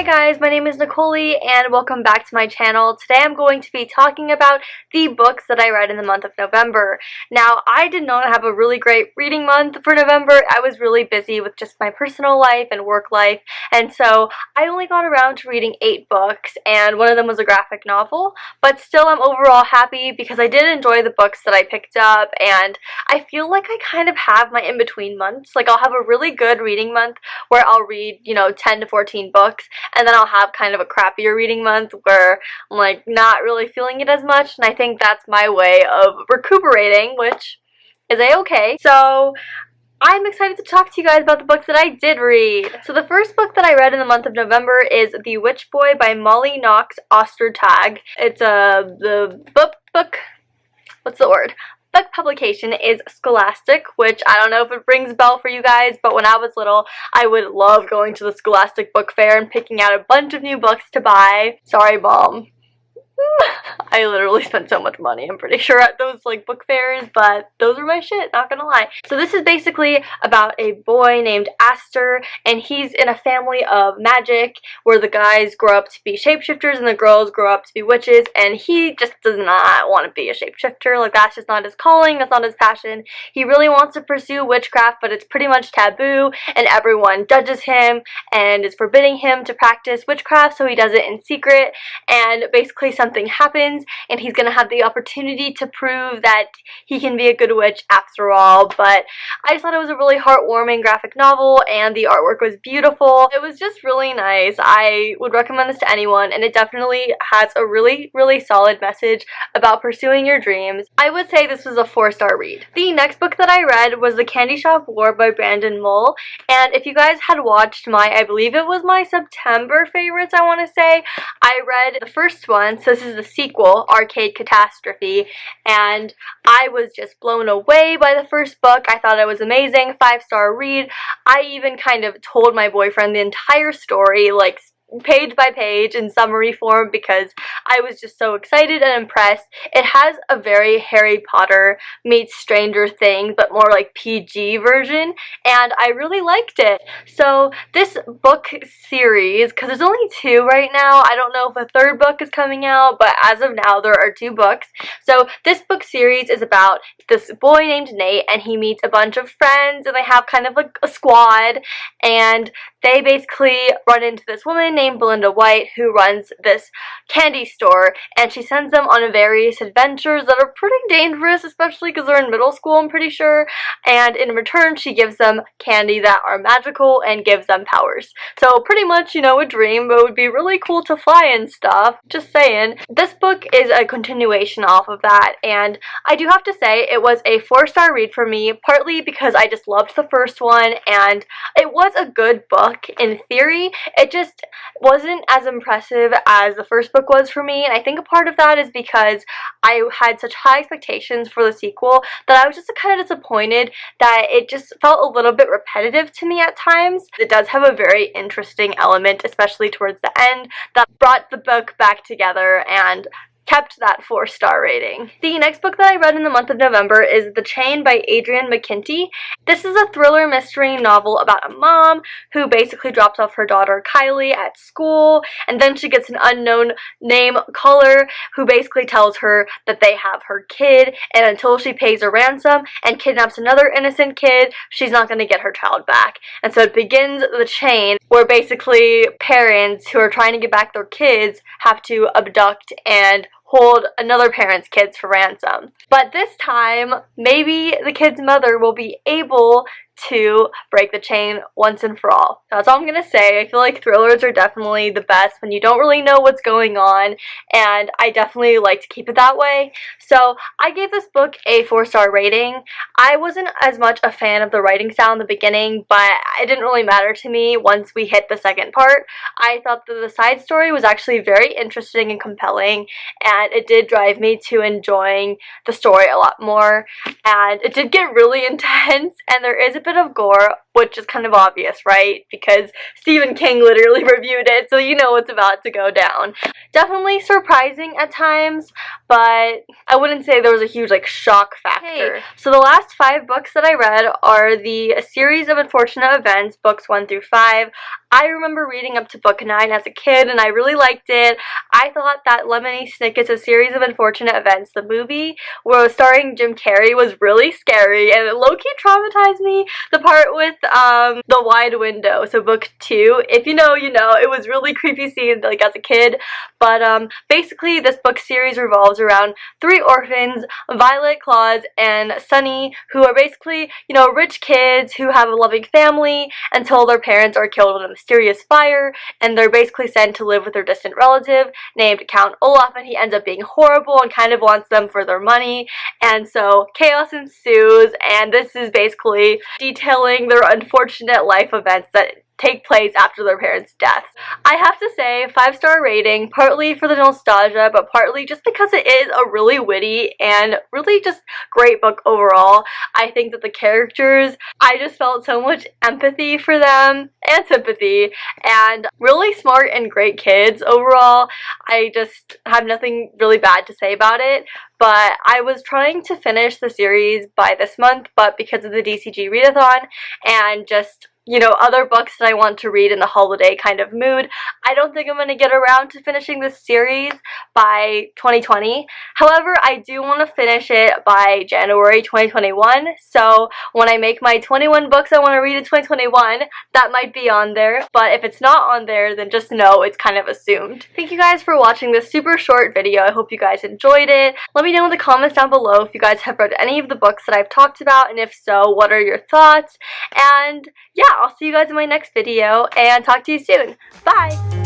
Hi guys, my name is Nicole and welcome back to my channel. Today I'm going to be talking about the books that I read in the month of November. Now, I did not have a really great reading month for November. I was really busy with just my personal life and work life, and so I only got around to reading 8 books, and one of them was a graphic novel, but still I'm overall happy because I did enjoy the books that I picked up, and I feel like I kind of have my in-between months. Like, I'll have a really good reading month where I'll read, 10 to 14 books, and then I'll have kind of a crappier reading month where I'm like not really feeling it as much, and I think that's my way of recuperating, which is a-okay. So I'm excited to talk to you guys about the books that I did read. So the first book that I read in the month of November is The Witch Boy by Molly Knox Ostertag. It's the book, what's the word? Book publication is Scholastic, which I don't know if it rings a bell for you guys, but when I was little, I would love going to the Scholastic book fair and picking out a bunch of new books to buy. Sorry, Mom. I literally spent so much money, I'm pretty sure, at those book fairs, but those are my shit, not gonna lie. So this is basically about a boy named Aster, and he's in a family of magic where the guys grow up to be shapeshifters and the girls grow up to be witches, and he just does not want to be a shapeshifter. Like, that's just not his calling, that's not his passion. He really wants to pursue witchcraft, but it's pretty much taboo, and everyone judges him and is forbidding him to practice witchcraft, so he does it in secret, and basically something happens and he's gonna have the opportunity to prove that he can be a good witch after all. But I just thought it was a really heartwarming graphic novel, and the artwork was beautiful. It was just really nice. I would recommend this to anyone, and it definitely has a really solid message about pursuing your dreams. I would say this was a 4-star read. The next book that I read was The Candy Shop War by Brandon Mull, and if you guys had watched I believe it was my September favorites, I want to say, I read the first one, so this is the sequel, Arcade Catastrophe, and I was just blown away by the first book. I thought it was amazing, 5-star read. I even kind of told my boyfriend the entire story, like page by page in summary form, because I was just so excited and impressed. It has a very Harry Potter meets Stranger Things, but more like PG version, and I really liked it. So this book series, because there's only 2 right now, I don't know if a 3rd book is coming out, but as of now there are 2 books. So this book series is about this boy named Nate, and he meets a bunch of friends, and they have kind of like a squad, and they basically run into this woman named Belinda White who runs this candy store, and she sends them on various adventures that are pretty dangerous, especially because they're in middle school, I'm pretty sure, and in return she gives them candy that are magical and gives them powers. So pretty much, a dream, but it would be really cool to fly and stuff, just saying. This book is a continuation off of that, and I do have to say it was a 4-star read for me, partly because I just loved the first one, and it was a good book in theory. It just wasn't as impressive as the first book was for me, and I think a part of that is because I had such high expectations for the sequel that I was just kind of disappointed that it just felt a little bit repetitive to me at times. It does have a very interesting element, especially towards the end, that brought the book back together and kept that 4-star rating. The next book that I read in the month of November is The Chain by Adrienne McKinty. This is a thriller mystery novel about a mom who basically drops off her daughter Kylie at school, and then she gets an unknown name caller who basically tells her that they have her kid, and until she pays a ransom and kidnaps another innocent kid, she's not going to get her child back. And so it begins the chain where basically parents who are trying to get back their kids have to abduct and hold another parent's kids for ransom. But this time, maybe the kid's mother will be able to break the chain once and for all. That's all I'm gonna say. I feel like thrillers are definitely the best when you don't really know what's going on, and I definitely like to keep it that way. So I gave this book a 4-star rating. I wasn't as much a fan of the writing style in the beginning, but it didn't really matter to me once we hit the second part. I thought that the side story was actually very interesting and compelling, and it did drive me to enjoying the story a lot more, and it did get really intense, and there is a bit of gore which is kind of obvious, right? Because Stephen King literally reviewed it, so you know what's about to go down. Definitely surprising at times, but I wouldn't say there was a huge like shock factor. Hey, so the last 5 books that I read are the Series of Unfortunate Events, books 1 through 5. I remember reading up to book 9 as a kid, and I really liked it. I thought that Lemony Snicket's A Series of Unfortunate Events, the movie, where it was starring Jim Carrey, was really scary, and it low-key traumatized me. The part with the wide window, so book 2, if you know, you know, it was really creepy scene, like, as a kid. But basically, this book series revolves around 3 orphans, Violet, Claus, and Sunny, who are basically, you know, rich kids who have a loving family until their parents are killed in a mysterious fire, and they're basically sent to live with their distant relative named Count Olaf, and he ends up being horrible and kind of wants them for their money, and so chaos ensues, and this is basically detailing their unfortunate life events that take place after their parents' deaths. I have to say, 5-star rating, partly for the nostalgia, but partly just because it is a really witty and really just great book overall. I think that the characters, I just felt so much empathy for them and sympathy, and really smart and great kids overall. I just have nothing really bad to say about it. But I was trying to finish the series by this month, but because of the DCG readathon and just, you know, other books that I want to read in the holiday kind of mood, I don't think I'm going to get around to finishing this series by 2020. However, I do want to finish it by January 2021, so when I make my 21 books I want to read in 2021, that might be on there, but if it's not on there, then just know it's kind of assumed. Thank you guys for watching this super short video. I hope you guys enjoyed it. Let me know in the comments down below if you guys have read any of the books that I've talked about, and if so, what are your thoughts? And yeah, I'll see you guys in my next video, and talk to you soon. Bye!